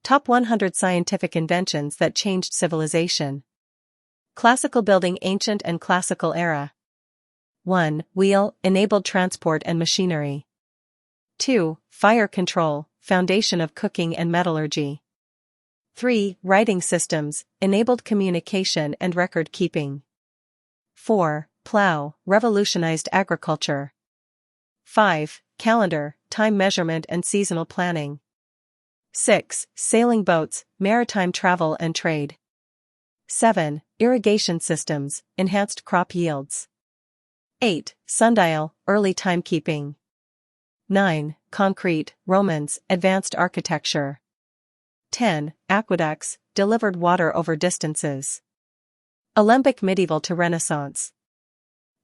Top 100 scientific inventions that changed civilization. Classical building, ancient and classical era. 1. Wheel, enabled transport and machinery. 2. Fire control, foundation of cooking and metallurgy. 3. Writing systems, enabled communication and record keeping. 4. Plough, revolutionized agriculture. 5. Calendar, time measurement and seasonal planning. 6. Sailing boats, maritime travel and trade. 7. Irrigation systems, enhanced crop yields. 8. Sundial, early timekeeping. 9. Concrete, Romans, advanced architecture. 10. Aqueducts, delivered water over distances. Alembic, medieval to Renaissance.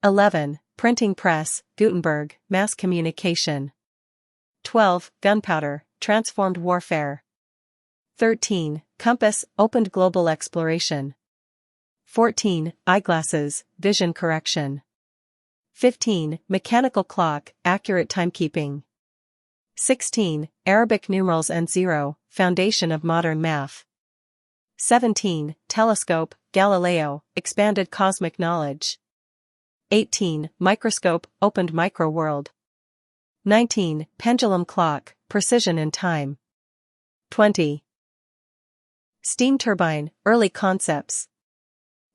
11. Printing press, Gutenberg, mass communication. 12. Gunpowder, transformed warfare. 13. Compass, opened global exploration. 14. Eyeglasses, vision correction. 15. Mechanical clock, accurate timekeeping. 16. Arabic numerals and zero, foundation of modern math. 17. Telescope, Galileo, expanded cosmic knowledge. 18. Microscope, opened micro-world. 19. Pendulum clock, precision in time. 20. Steam turbine, early concepts.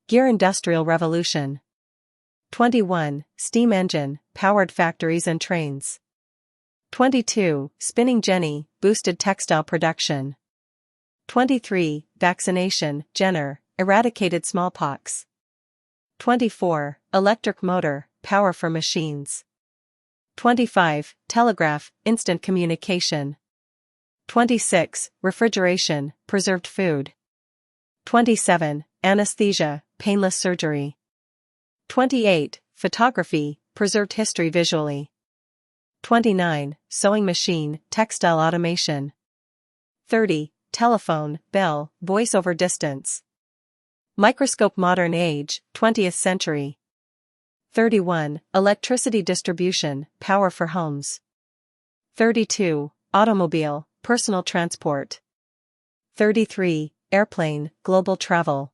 Gear, industrial revolution. 21. Steam engine, powered factories and trains. 22. Spinning jenny, boosted textile production. 23. Vaccination, Jenner, eradicated smallpox. 24. Electric motor, power for machines. 25. Telegraph, instant communication. 26. Refrigeration, preserved food. 27. Anesthesia, painless surgery. 28. Photography, preserved history visually. 29. Sewing machine, textile automation. 30. Telephone, bell, voice over distance. Microscope, modern age, 20th century. 31. Electricity distribution, power for homes. 32. Automobile, personal transport. 33. Airplane, global travel.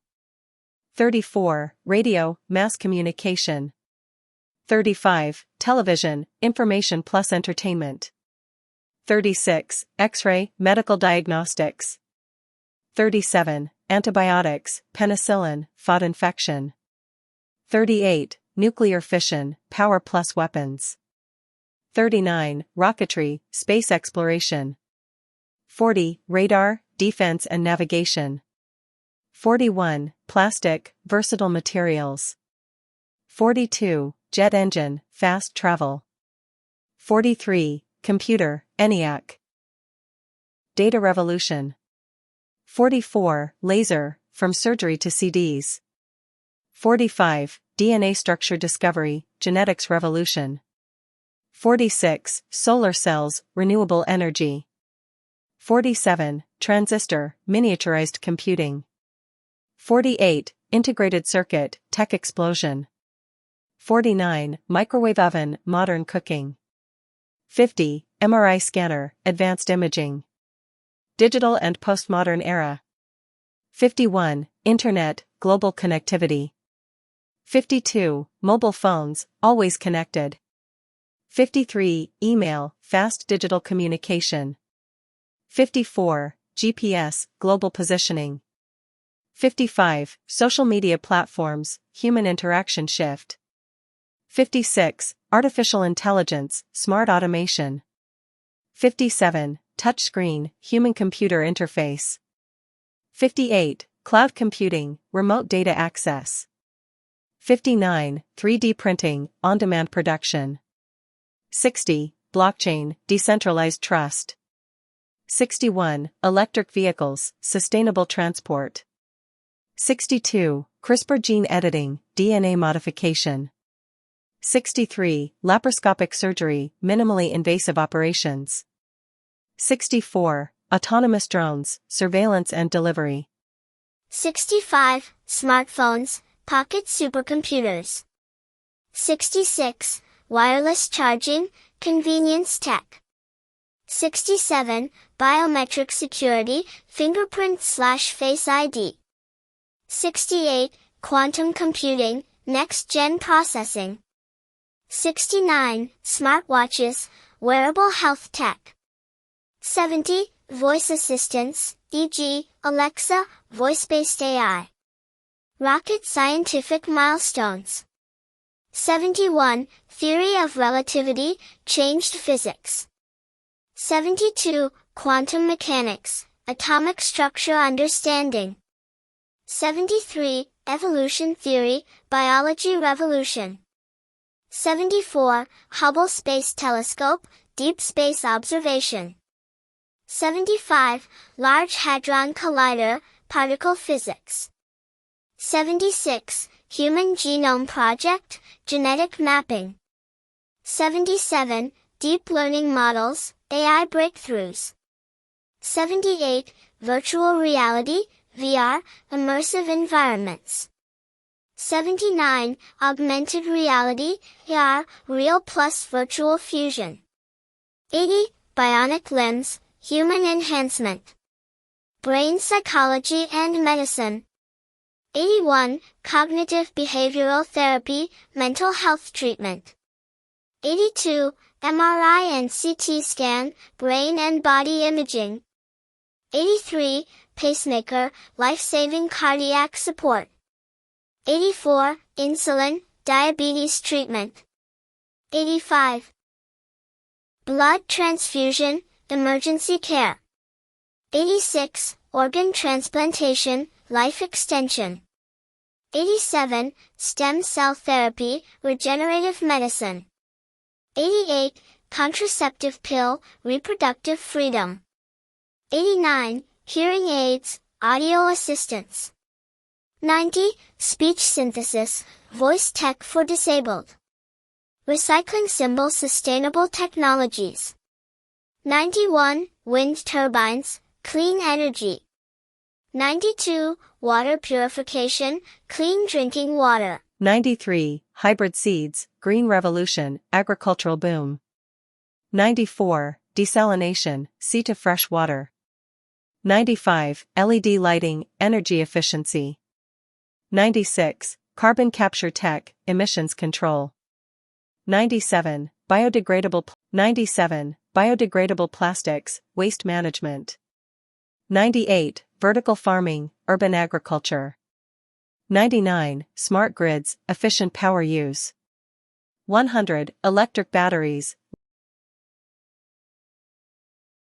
34. Radio, mass communication. 35. Television, information plus entertainment. 36. X-ray, medical diagnostics. 37. Antibiotics, penicillin, fought infection. 38. Nuclear fission, power plus weapons. 39. Rocketry, space exploration. 40. Radar, defense and navigation. 41. Plastic, versatile materials. 42. Jet engine, fast travel. 43. Computer, ENIAC. Data revolution. 44. Laser, from surgery to CDs. 45. DNA structure discovery, genetics revolution. 46. Solar cells, renewable energy. 47. Transistor, miniaturized computing. 48. Integrated circuit, tech explosion. 49. Microwave oven, modern cooking. 50. MRI scanner, advanced imaging. Digital and postmodern era. 51. Internet, global connectivity. 52. Mobile phones, always connected. 53. Email, fast digital communication. 54. GPS, global positioning. 55. Social media platforms, human interaction shift. 56. Artificial intelligence, smart automation. 57. Touchscreen, human-computer interface. 58. Cloud computing, remote data access. 59. 3D printing, on-demand production. 60. Blockchain, decentralized trust. 61. Electric vehicles, sustainable transport. 62. CRISPR gene editing, DNA modification. 63. Laparoscopic surgery, minimally invasive operations. 64. Autonomous drones, surveillance and delivery. 65. Smartphones, pocket supercomputers. 66. Wireless charging, convenience tech. 67. Biometric security, fingerprint/face ID. 68. Quantum computing, next-gen processing. 69. Smartwatches, wearable health tech. 70. Voice assistants, e.g., Alexa, voice-based AI. Rocket scientific milestones. 71. Theory of relativity, changed physics. 72. Quantum mechanics, atomic structure understanding. 73. Evolution theory, biology revolution. 74. Hubble Space Telescope, deep space observation. 75. Large Hadron Collider, particle physics. 76. Human Genome Project, genetic mapping. 77. Deep learning models, AI breakthroughs. 78. Virtual reality, VR, immersive environments. 79. Augmented reality, AR, real plus virtual fusion. 80. Bionic limbs, human enhancement. Brain psychology and medicine. 81. Cognitive behavioral therapy, mental health treatment. 82. MRI and CT scan, brain and body imaging. 83. Pacemaker, life-saving cardiac support. 84. Insulin, diabetes treatment. 85. Blood transfusion, emergency care. 86. Organ transplantation, life extension. 87. Stem cell therapy, regenerative medicine. 88. Contraceptive pill, reproductive freedom. 89. Hearing aids, audio assistance. 90. Speech synthesis, voice tech for disabled. Recycling symbol sustainable technologies. 91. Wind turbines, clean energy. 92. Water purification, clean drinking water. 93. Hybrid seeds, green revolution, agricultural boom. 94. Desalination, sea to fresh water. 95. LED lighting, energy efficiency. 96. Carbon capture tech, emissions control. 97. 97. Biodegradable plastics, waste management. 98. Vertical farming, urban agriculture. 99. Smart grids, efficient power use. 100. Electric batteries,